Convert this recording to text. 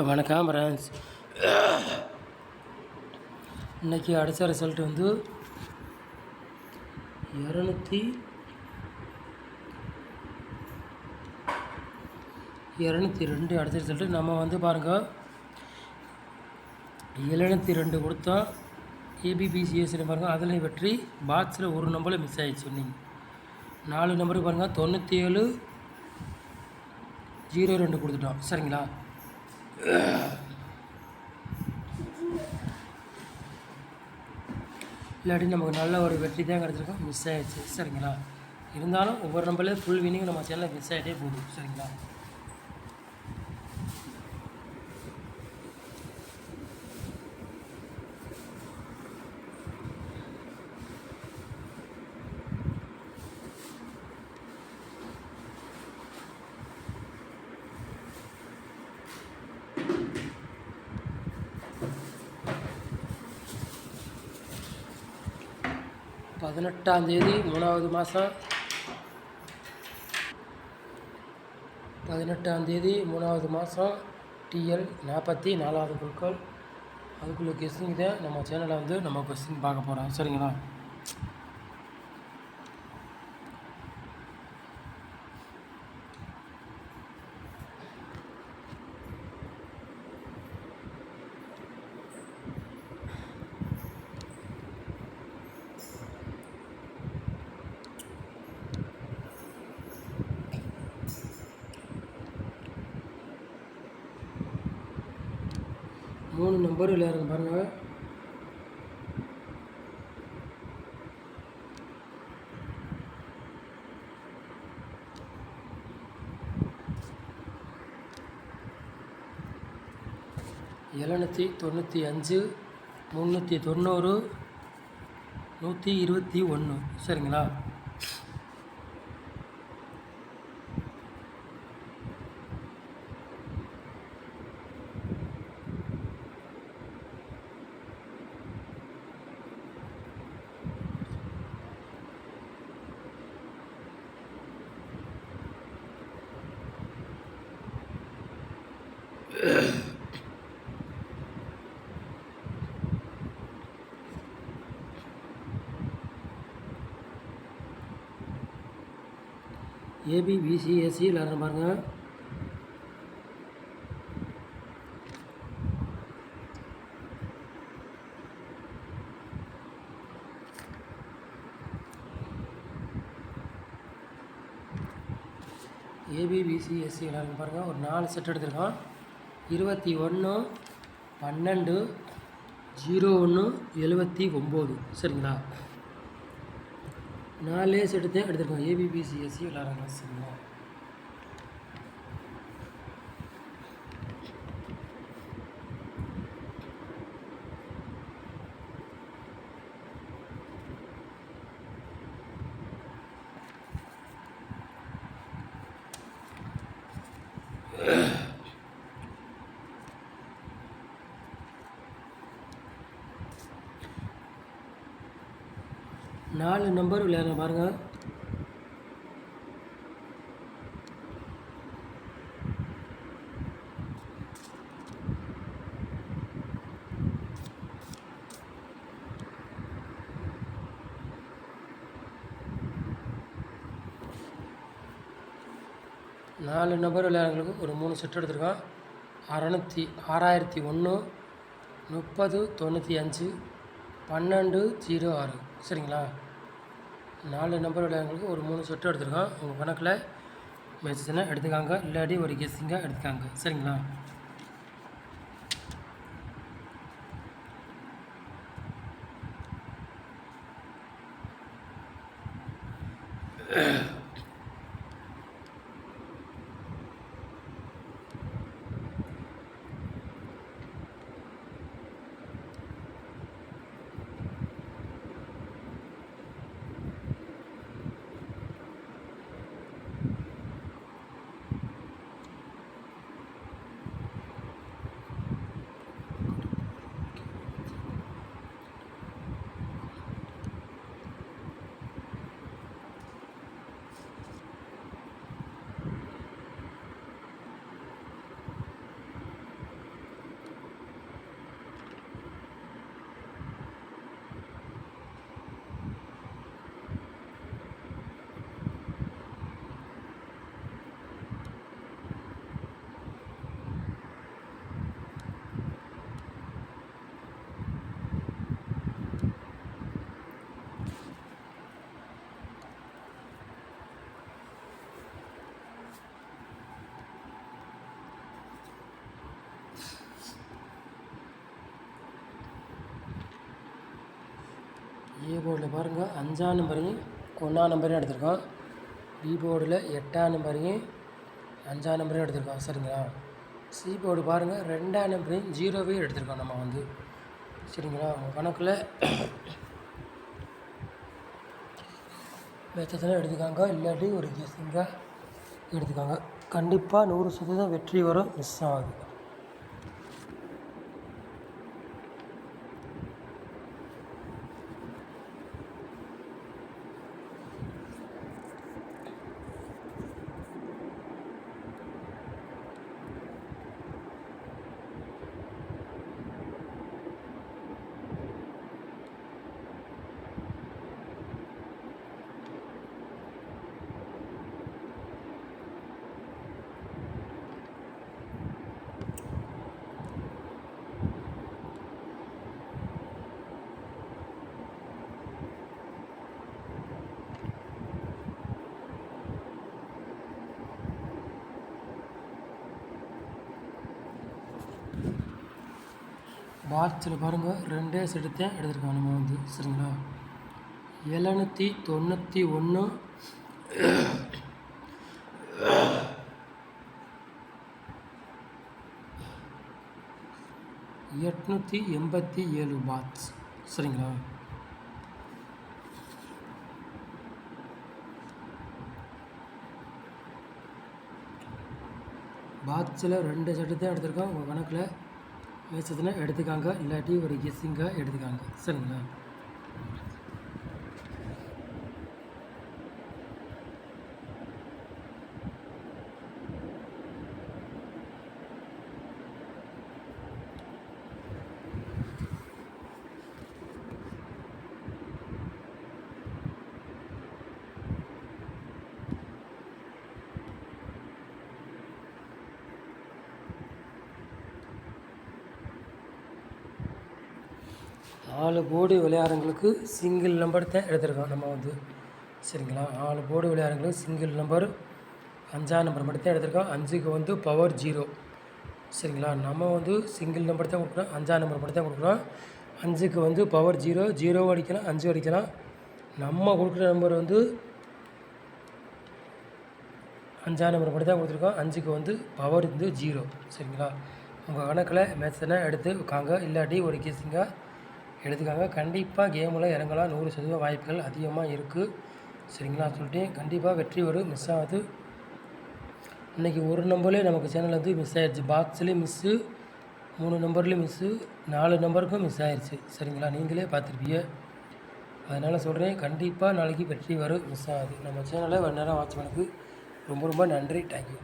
வணக்கம் ஃப்ரெண்ட்ஸ். இன்றைக்கி அடித்த ரிசல்ட் வந்து 202 அடித்த ரிசல்ட்டு. நம்ம வந்து பாருங்கள் 702 கொடுத்தோம். ஏபிபிசிஎஸ்ன்னு பாருங்கள், அதில் வெற்றி. பாக்ஸில் ஒரு நம்பரில் மிஸ் ஆகிடுச்சு. நீங்கள் 4 நம்பருக்கு பாருங்கள் 9702 கொடுத்துட்டோம். சரிங்களா? இல்லாட்டி நமக்கு நல்ல ஒரு வெற்றி தான் கிடச்சிருக்கோம், மிஸ் ஆகிடுச்சு. சரிங்களா? இருந்தாலும் ஒவ்வொரு நம்பர்லேயும் ஃபுல் வினிங் நம்ம சேனலில் மிஸ் ஆகிட்டே போகுது. சரிங்களா? தேதி 3வது மாதம் 3வது மாதம் டிஎல் 44வது குழுக்கள். அதுக்குள்ளே கெஸ்ஸிங் தான் நம்ம சேனலில் வந்து நம்ம கொஸ்டின் பார்க்க போகிறோம். சரிங்களா? மூணு நம்பர் விளையாடுங்க பாருங்கள். $795 $390 $121. சரிங்களா? ஏபிபிசிஎஸ்சி விளையாடுற பாருங்கள். ஏபிபிசிஎஸ்சி விளையாடுங்க பாருங்கள். ஒரு 4 செட் எடுத்துருக்கோம். 21 12 01 79. சரிங்களா? 4 செட்டு தான் எடுத்துருக்கோம். ஏபிபிசிஎஸ்சி விளையாடுறாங்க. சரிங்களா? நாலு நம்பர் விளையாடுற பாருங்கள். நாலு நம்பர் விளையாடுறவங்களுக்கு ஒரு 3 செட் எடுத்துருக்கோம். 6001 30 95 12 06. சரிங்களா? 4 நம்பர் விளையாடுறவங்களுக்கு ஒரு 3 செட்டு எடுத்துருக்கோம். உங்கள் கணக்கில் மெசேஜ்னா எடுத்துக்காங்க, இல்லாட்டி ஒரு கெஸ்ஸிங்காக எடுத்துக்காங்க. சரிங்களா? ஏ போர்டில் பாருங்கள் 5ஆம் நம்பரையும் 1ஆம் நம்பரையும் எடுத்திருக்கோம். பி போர்டில் 8ஆம் நம்பரையும் 5ஆம் நம்பரையும் எடுத்திருக்கோம். சரிங்களா. சி போர்டு பாருங்கள் 2ஆம் நம்பரையும் 0வையும் எடுத்திருக்கோம் நம்ம வந்து. சரிங்களா. உங்கள் கணக்கில் மெத்தத்தில் எடுத்துக்காங்க, இல்லாட்டி ஒரு கெஸ்ஸிங்காக எடுத்துக்காங்க. கண்டிப்பாக 100% வெற்றி வரும், மிஸ் ஆகுது. பாக்ஸில் பாருங்கள் 2 செட்டு தான் எடுத்துருக்கோம் நம்ம வந்து. சரிங்களா. 791 887 பாக்ஸ். சரிங்களா. பாக்ஸில் 2 செட்டு தான் எடுத்திருக்கோம். உங்கள் கணக்கில் மேட்சத்தில் எடுத்துக்காங்க, இல்லாட்டி ஒரு கெஸ்ஸிங்காக எடுத்துக்காங்க. சரிங்களா. நாலு போர்டு விளையாடுறவங்களுக்கு சிங்கிள் நம்பர் தான் எடுத்திருக்கோம் நம்ம வந்து. சரிங்களா. 4 போர்டு விளையாடுறவங்களுக்கு சிங்கிள் நம்பர் 5ஆம் நம்பர் மட்டும் தான் எடுத்திருக்கோம். 5க்கு வந்து பவர் 0. சரிங்களா. நம்ம வந்து சிங்கிள் நம்பர் தான் கொடுக்குறோம், 5ஆம் நம்பர் மட்டும் தான் கொடுக்குறோம். 5க்கு வந்து பவர் 0, 0 அடிக்கலாம், 5 அடிக்கலாம். நம்ம கொடுக்குற நம்பர் வந்து 5ஆம் நம்பர் மட்டும் தான் கொடுத்துருக்கோம். 5க்கு வந்து பவர் வந்து 0. சரிங்களா. உங்கள் கணக்கில் மேட்ச்னா எடுத்து உட்காங்க, இல்லாட்டி ஒரு கெஸ்ஸிங்காக எடுத்துக்காங்க. கண்டிப்பாக கேமில் இறங்கலாம், 100% வாய்ப்புகள் அதிகமாக இருக்குது. சரிங்களா. சொல்லிட்டேன், கண்டிப்பாக வெற்றி வரும், மிஸ் ஆகுது. இன்றைக்கி ஒரு நம்பர்லேயே நமக்கு சேனல் வந்து மிஸ் ஆகிடுச்சு. பாக்ஸ்லேயும் மிஸ்ஸு, 3 நம்பர்லேயும் மிஸ்ஸு, 4 நம்பருக்கும் மிஸ் ஆகிடுச்சு. சரிங்களா. நீங்களே பார்த்துருப்பீங்க. அதனால் சொல்கிறேன், கண்டிப்பாக நாளைக்கு வெற்றி வரும், மிஸ் ஆகுது. நம்ம சேனலை ஒரு நேரம் வாட்ச் பண்ணதுக்கு ரொம்ப ரொம்ப நன்றி. தேங்க்யூ.